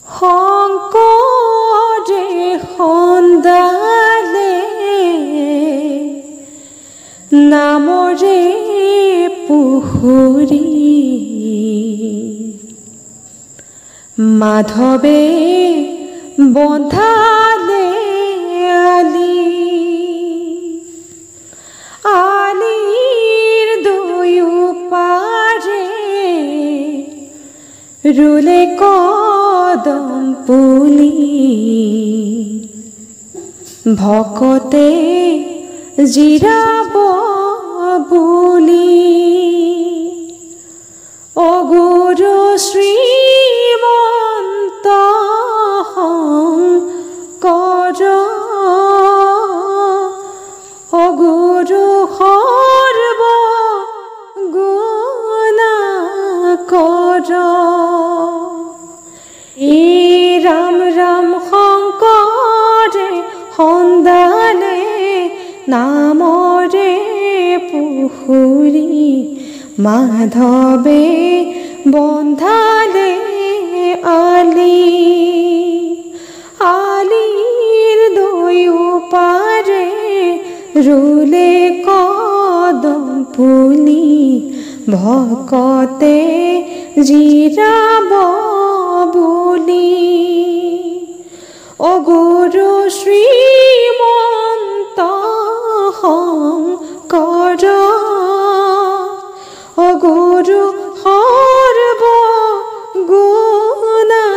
শংকৰে সন্দালে নামৰে পুখুৰী মাধৱে বন্ধালে আলি আলিৰ দুয়োপাৰে ৰুলে কদম পুলি ভকতে জিৰাব বুলি অগুৰু শ্ৰীমন্ত শংকৰ অগুৰু সৰ্ব গুণাকৰ ৰাম ৰাম শংকৰে সন্দালে নামৰে পুখুৰী মাধৱে বন্ধালে আলি আলিৰ দুয়োপাৰে ৰুলে কদম পুলি ভকতে জিৰাব বুলি অগুৰু শ্ৰীমন্ত শংকৰ অগুৰু সৰ্ব গুণাকৰ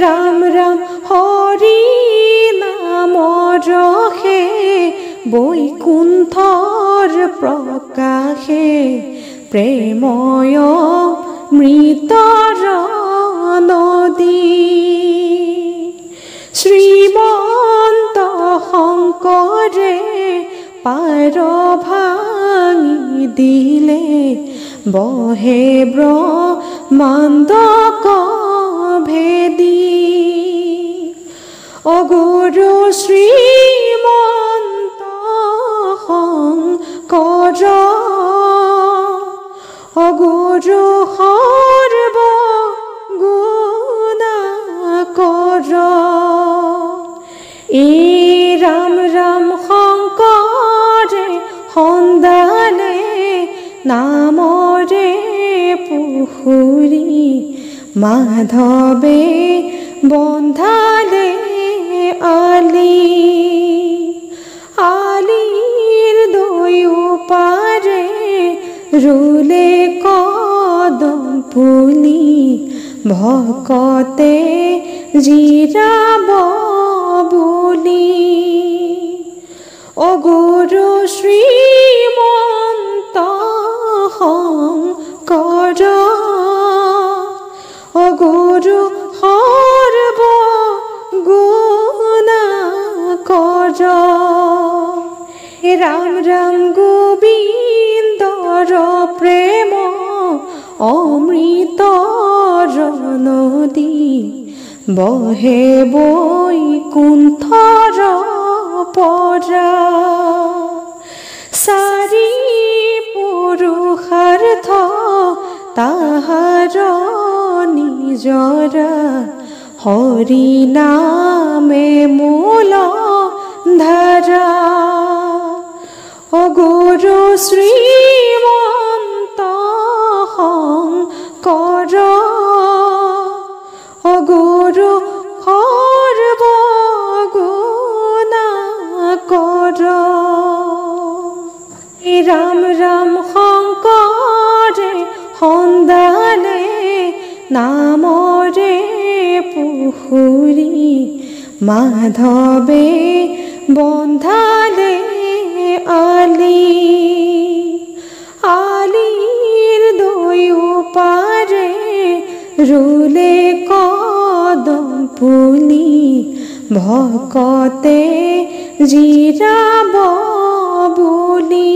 ৰাম ৰাম হৰি নাম ৰসে বৈকুণ্ঠৰ প্ৰকাশে প্ৰেময় মৃতৰ নদী শ্ৰীমন্ত শংকৰে পাৰ ভাঙি দিলে বহে ব্ৰহ্মাণ্ডক ভেদি অগুৰু শ্ৰীমন্ত শংকৰ অগুৰু সৰ্ব গুণাকৰ ৰাম ৰাম শংকৰে সন্দালে নামৰে পুখুৰী মাধৱে বন্ধালে আলি আলিৰ দুয়োপাৰে ৰুলে কদম পুলি ভকতে জিৰাব বুলি অগুৰু শ্ৰীমন্ত শংকৰ অগুৰু সৰ্ব গুণাকৰ ৰাম ৰাম গোবিন্দৰ প্ৰেম অমৃতৰ নদী বহে বৈকুণ্ঠৰ পৰা চাৰি পুৰুষাৰ্থ তাহাৰ নিজৰ হৰি নামে মূল ধাৰা অগুৰু শ্ৰীমন্ত শংকৰ অগুৰু সৰ্ব গুণাকৰ ৰাম ৰাম শংকৰে সন্দালে নামৰে পুখুৰী মাধৱে বন্ধালে আলি আলিৰ দুয়োপাৰে ৰুলে কদম পুলি ভকতে জিৰাব বুলি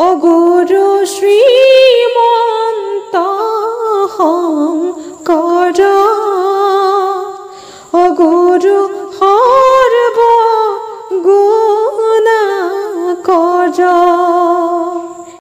অগুৰু শ্ৰীমন্ত শংকৰ অগুৰু সৰ্ব গুণাকৰ